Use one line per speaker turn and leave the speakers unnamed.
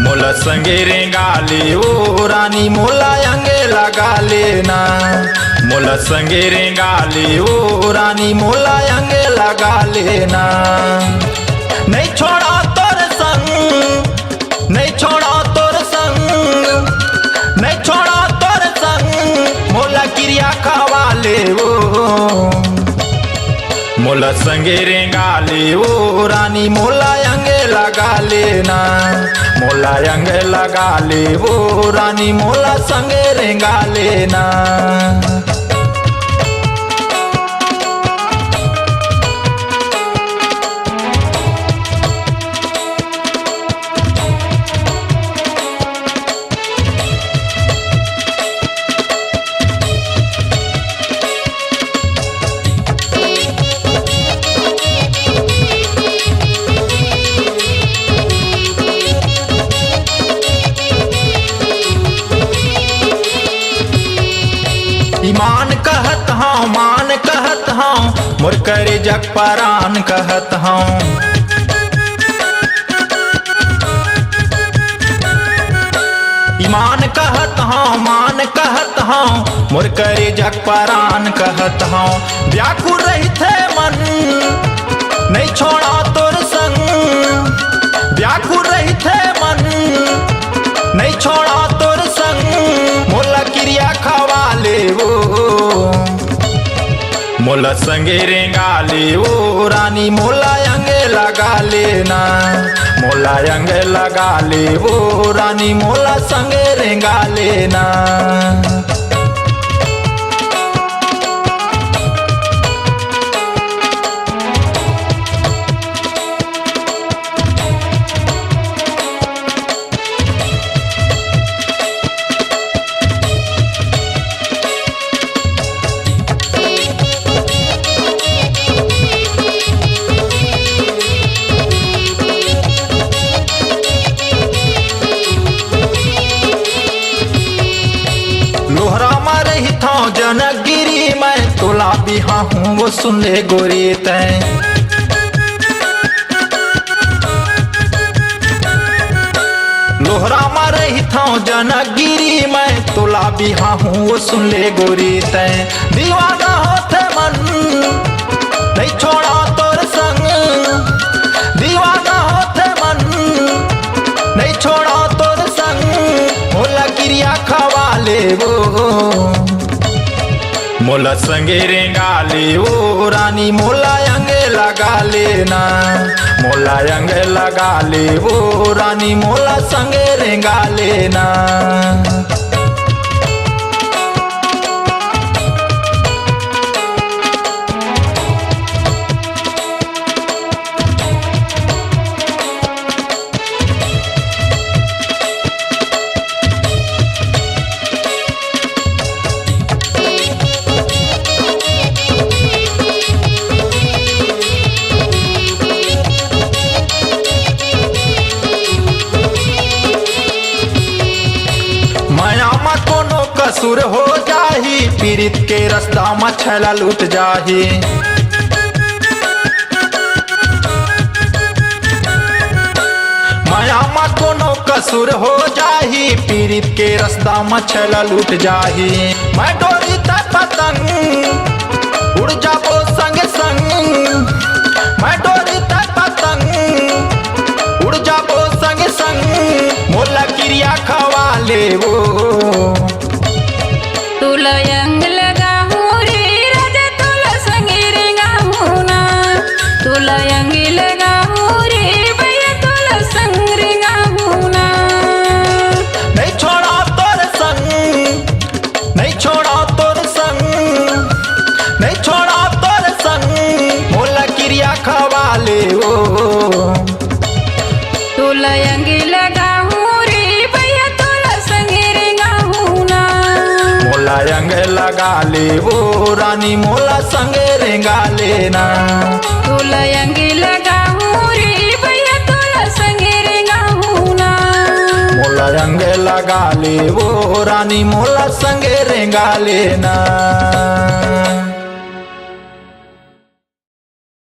मोला संगे रेंगाले ओ रानी मोला अंगे लगा लेना। मोला संगे रेंगाले ओ रानी मोला अंगे लगा लेना। नहीं छोड़ा तोर संग, नहीं छोड़ा तोर संग, नहीं छोड़ा तोर संग, मोला क्रिया खवा ले ओ। मोला संगे रेंगाले ओ रानी मोला अंगे लगा लेना। मोला अंगे लगा ले ओ रानी मोला संगे रेंगा लेना। ईमान कहत हूँ मान कहत हूँ मोर करे जग परान कहत हूँ। ईमान कहत हूँ मान कहत हूँ मोर करे जग परान कहत हूँ। व्याकुल रही थे मन नहीं छोड़ा तोर संग, व्याकुल रही थे मन नहीं छोड़ा तोर संग, मोला क्रिया खवा ले ओ। मोला संगे रेंगाले ओ रानी मोला अंगे लगा लेना। मोला अंगे लगा ले ओ रानी मोला संगे रेंगा लेना। लोहरा में रही था जनकगिरी मैं तोला बिहा हूँ वो सुन ले गोरी तैं। लोहरा में रही था जनकगिरी मैं तोला बिहा हूँ वो सुन ले गोरी तैं। दीवाना होते मन नहीं छोड़ा तोर संग, दीवाना होते मन नहीं छोड़ा तोर संग, मोला क्रिया खवा ले वो। मोला संगे रेंगाले ओ रानी मोला अंगे लगा लेना। मोला अंगे लगा ले ओ रानी मोला संगे रेंगा लेना। माया मा कोनो कसूर हो जाही, पीड़ित के रास्ता में छैला लूट जाही। माया मा कोनो कसूर हो जाही, पीड़ित के रास्ता में छैला लूट जाही। मैं डोरी ते पतंग उड़ जाबो संग संग, मैं डोरी ते पतंग उड़ जाबो संग संग, मोला क्रिया खवा ले वो।
तुला अंग लगा हूँ रे राजा तुला संगे रेंगा हूँ ना। तुला अंग लगा हूँ रे भैया तुला संग रेंगा हूँ ना।
नहीं छोड़ा तोर संग, नहीं छोड़ा तोर संग, नहीं छोड़ा तोर संग, मोला क्रिया खवा ले ओ।
तुला अंग लगा हूँ रे भैया तुला संगे रेंगा हूँ ना।
मोला अंग लगा ले ओ रानी मोला संगे रेंगा लेना।
तुला अंग लगा हूँ रे भैया तुला संगे रेंगा हूँ ना।
मोला अंग लगा ले ओ रानी मोला संगे रेंगा लेना।